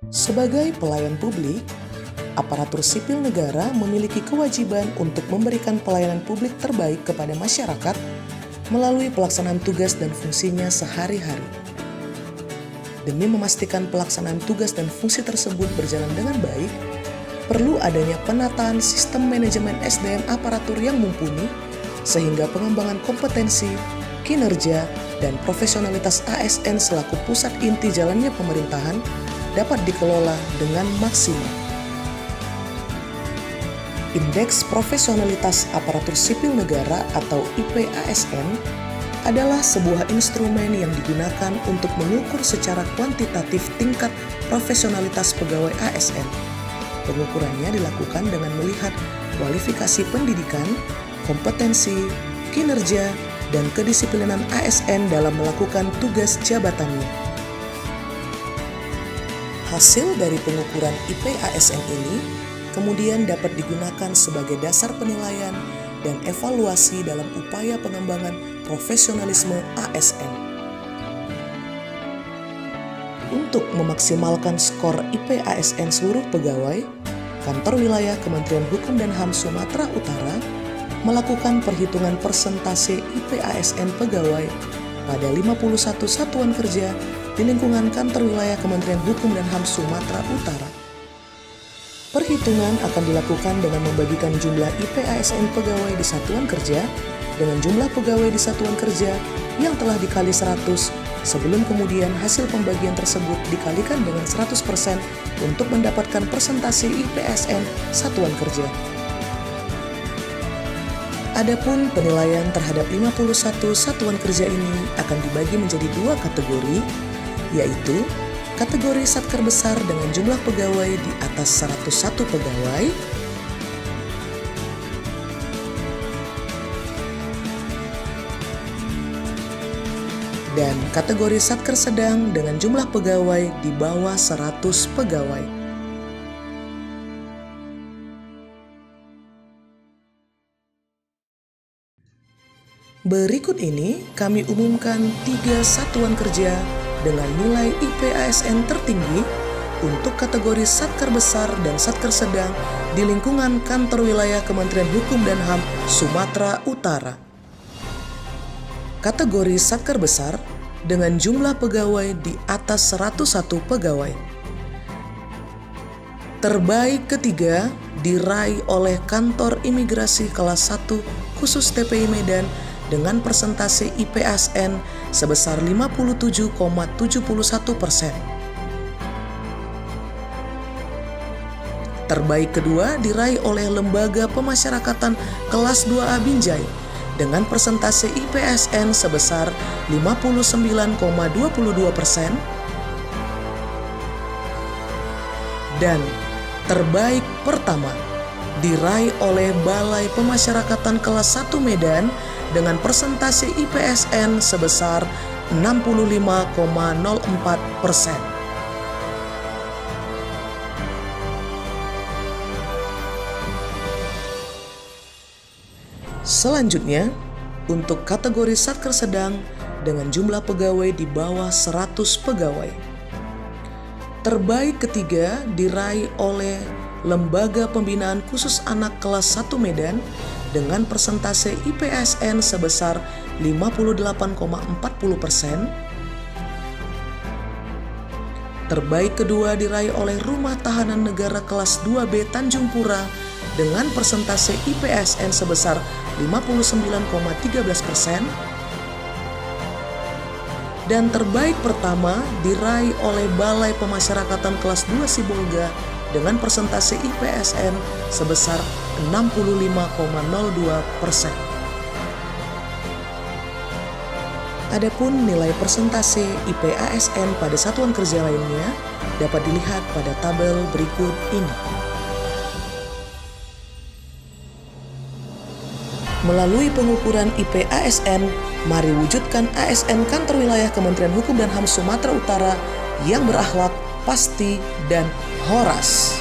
Sebagai pelayan publik, aparatur sipil negara memiliki kewajiban untuk memberikan pelayanan publik terbaik kepada masyarakat melalui pelaksanaan tugas dan fungsinya sehari-hari. Demi memastikan pelaksanaan tugas dan fungsi tersebut berjalan dengan baik, perlu adanya penataan sistem manajemen SDM aparatur yang mumpuni, sehingga pengembangan kompetensi, kinerja, dan profesionalitas ASN selaku pusat inti jalannya pemerintahan dapat dikelola dengan maksimal. Indeks Profesionalitas Aparatur Sipil Negara atau IPASN adalah sebuah instrumen yang digunakan untuk mengukur secara kuantitatif tingkat profesionalitas pegawai ASN. Pengukurannya dilakukan dengan melihat kualifikasi pendidikan, kompetensi, kinerja, dan kedisiplinan ASN dalam melakukan tugas jabatannya. Hasil dari pengukuran IPASN ini kemudian dapat digunakan sebagai dasar penilaian dan evaluasi dalam upaya pengembangan profesionalisme ASN. Untuk memaksimalkan skor IPASN seluruh pegawai, Kantor Wilayah Kementerian Hukum dan HAM Sumatera Utara melakukan perhitungan persentase IPASN pegawai pada 51 satuan kerja di lingkungan Kantor Wilayah Kementerian Hukum dan HAM Sumatera Utara. Perhitungan akan dilakukan dengan membagikan jumlah IPASN pegawai di satuan kerja dengan jumlah pegawai di satuan kerja yang telah dikali 100 sebelum kemudian hasil pembagian tersebut dikalikan dengan 100% untuk mendapatkan persentase IPASN satuan kerja. Adapun penilaian terhadap 51 satuan kerja ini akan dibagi menjadi dua kategori, yaitu kategori satker besar dengan jumlah pegawai di atas 101 pegawai, dan kategori satker sedang dengan jumlah pegawai di bawah 100 pegawai. Berikut ini kami umumkan 3 satuan kerja dengan nilai IPASN tertinggi untuk kategori satker besar dan satker sedang di lingkungan Kantor Wilayah Kementerian Hukum dan HAM Sumatera Utara. Kategori satker besar dengan jumlah pegawai di atas 101 pegawai. Terbaik ketiga diraih oleh Kantor Imigrasi kelas 1 khusus TPI Medan dengan persentase IPASN sebesar 57,71%. Terbaik kedua diraih oleh Lembaga Pemasyarakatan kelas 2A Binjai dengan persentase IPASN sebesar 59,22%. Dan terbaik pertama diraih oleh Balai Pemasyarakatan kelas 1 Medan dengan persentase IPASN sebesar 65,04%. Selanjutnya, untuk kategori satker sedang dengan jumlah pegawai di bawah 100 pegawai. Terbaik ketiga diraih oleh Lembaga Pembinaan Khusus Anak kelas 1 Medan dengan persentase IPASN sebesar 58,40%. Terbaik kedua diraih oleh Rumah Tahanan Negara kelas 2B Tanjung Pura dengan persentase IPASN sebesar 59,13%. Dan terbaik pertama diraih oleh Balai Pemasyarakatan kelas 2 Sibolga dengan persentase IPASN sebesar 65,02%. Adapun nilai persentase IPASN pada satuan kerja lainnya dapat dilihat pada tabel berikut ini. Melalui pengukuran IPASN, mari wujudkan ASN Kantor Wilayah Kementerian Hukum dan HAM Sumatera Utara yang berakhlak, pasti, dan horas.